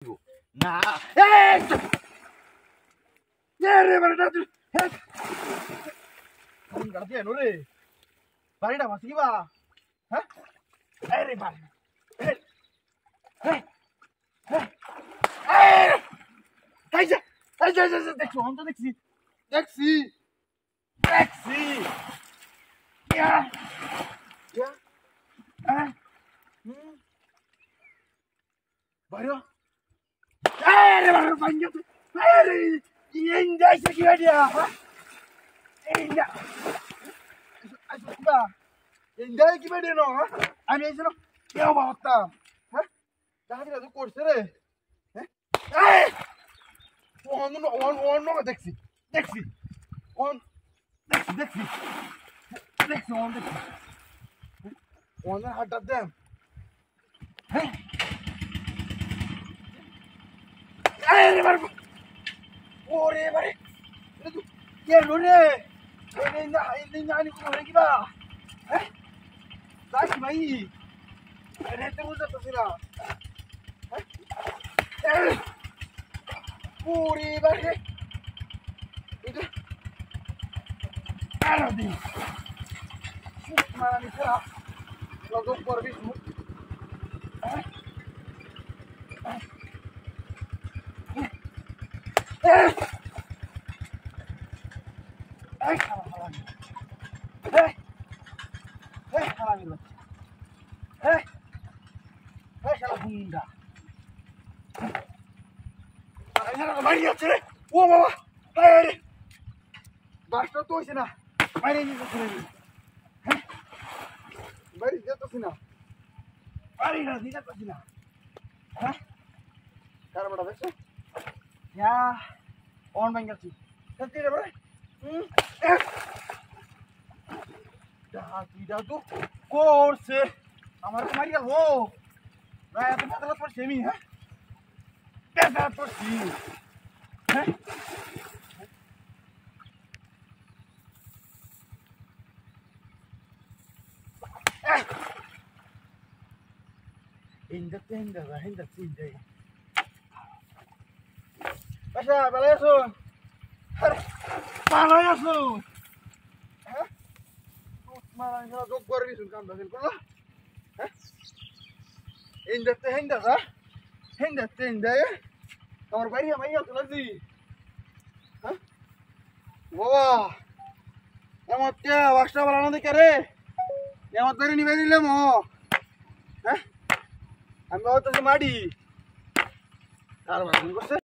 না এই রে বাড়িটা তুই কোন গাড়ি এনো রে বাড়িটা মাসি কিবা হ্যাঁ এই রে বাড়ি এই এই এই কাইজা এই যা দেখছো আমি তো দেখছি দেখছি দেখছি ইয়া ইয়া বাইরে রে বাড়ি পাঞ্জা আরে ইন্ডা কি আইডিয়া ইন্ডা আইসা ইন্ডা কি বাইরে নো আমি এসে না কেউ বাতাম হ্যাঁ তাহলে তো করছে রে হ্যাঁ অন দেখছি দেখছি অন দেখছি অন দেখছি অনের হাতটা দেন হ্যাঁ আরে বাবা ওরে বারে তুই কে লোনে এই নানি কোন হয়ে গিবা হ্যাঁ দাস ভাই আরে তো বুঝতে পারছিস না হ্যাঁ ওরে বারে এটা আর দি মারানি করা লগো করবি হ্যাঁ এই খালা এই খালা মিল এই খালা গুন্ডা বাড়ি যাচ্ছে রে ও বাবা আরে বাসটা তো হইছে না বাইরে নিয়ে যাচ্ছে হ্যাঁ বাড়ি যেতেছি না বাড়ি না দিয়ে যাচ্ছি না হ্যাঁ কার বড় দেখছো ইয়া অন ব্যাংক আছি চলতে রে বড় তো করছে আমার মারি গেল ও না এত মাথা পড়ছে আমি হ্যাঁ পেশা পড়ছি হ্যাঁ Indah, Pasha, balai aso. Balai aso. Hah? Malah nggak gogor ni sulkan basil kono. Hah? Indah, ha? Indah ya. Kamar bayi apa ya tu lagi? Hah? Wah. Emat ya, waksa balana de kare. Emat beri ni beri le mo. Hah? আমি তো muddy কার বাড়ি করছে